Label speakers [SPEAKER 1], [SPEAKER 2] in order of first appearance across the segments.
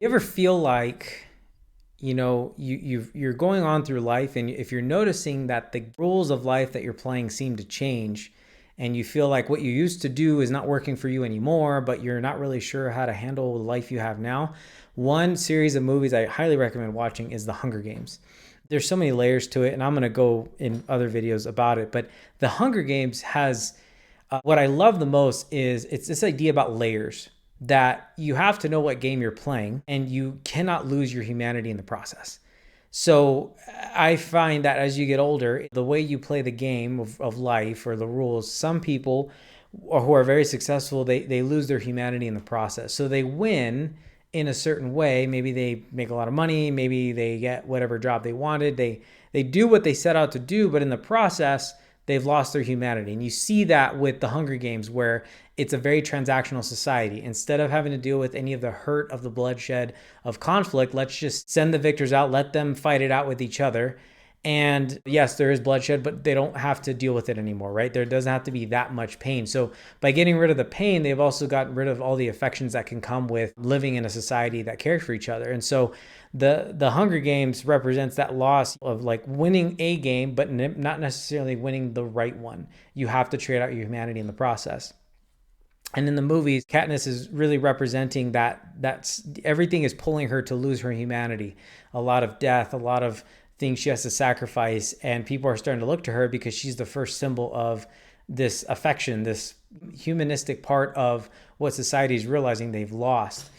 [SPEAKER 1] You ever feel like, you're going on through life, and if you're noticing that the rules of life that you're playing seem to change, and you feel like what you used to do is not working for you anymore, but you're not really sure how to handle the life you have now, one series of movies I highly recommend watching is The Hunger Games. There's so many layers to it, and I'm going to go in other videos about it, but The Hunger Games has what I love the most is it's this idea about layers, that you have to know what game you're playing and you cannot lose your humanity in the process. So I find that as you get older, the way you play the game of life or the rules, some people who are very successful, they lose their humanity in the process. So they win in a certain way. Maybe they make a lot of money, maybe they get whatever job they wanted. They do what they set out to do, but in the process, they've lost their humanity. And you see that with the Hunger Games, where it's a very transactional society. Instead of having to deal with any of the hurt of the bloodshed of conflict, let's just send the victors out, let them fight it out with each other. And yes, there is bloodshed, but they don't have to deal with it anymore, right? There doesn't have to be that much pain. So by getting rid of the pain, they've also gotten rid of all the affections that can come with living in a society that cares for each other. And so the Hunger Games represents that loss of like winning a game, but not necessarily winning the right one. You have to trade out your humanity in the process. And in the movies, Katniss is really representing that's everything is pulling her to lose her humanity. A lot of death, a lot of things she has to sacrifice, and people are starting to look to her because she's the first symbol of this affection, this humanistic part of what society is realizing they've lost.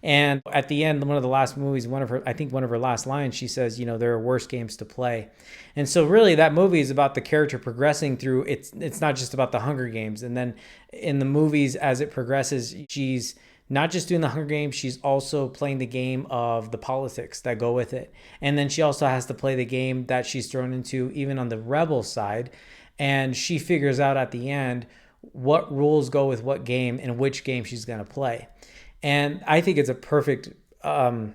[SPEAKER 1] And at the end, one of the last movies, one of her last lines, she says, there are worse games to play. And so really that movie is about the character progressing through, it's not just about the Hunger Games. And then in the movies, as it progresses, she's not just doing the Hunger Games, she's also playing the game of the politics that go with it. And then she also has to play the game that she's thrown into even on the rebel side. And she figures out at the end what rules go with what game and which game she's going to play. And I think it's a perfect, a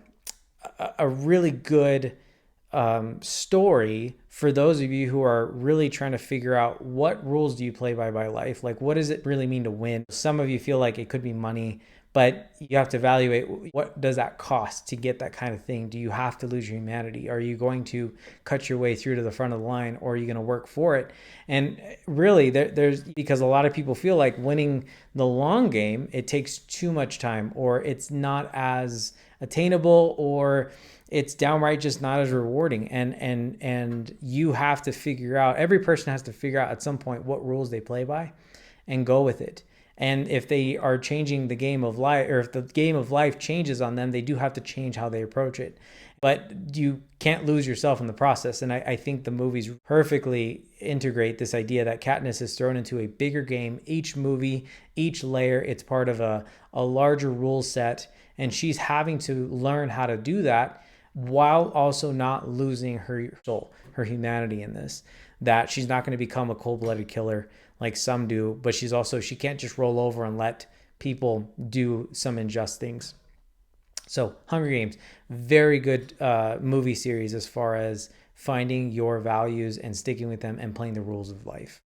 [SPEAKER 1] really good story for those of you who are really trying to figure out what rules do you play by life? Like, what does it really mean to win? Some of you feel like it could be money, but you have to evaluate what does that cost to get that kind of thing. Do you have to lose your humanity? Are you going to cut your way through to the front of the line, or are you going to work for it? And really, there's because a lot of people feel like winning the long game, it takes too much time, or it's not as attainable, or it's downright just not as rewarding. And you have to figure out, every person has to figure out at some point what rules they play by and go with it. And if they are changing the game of life, or if the game of life changes on them, they do have to change how they approach it. But you can't lose yourself in the process. And I think the movies perfectly integrate this idea that Katniss is thrown into a bigger game. Each movie, each layer, it's part of a larger rule set. And she's having to learn how to do that while also not losing her soul, her humanity in this. That she's not going to become a cold-blooded killer like some do, but she can't just roll over and let people do some unjust things. So Hunger Games, very good movie series as far as finding your values and sticking with them and playing the rules of life.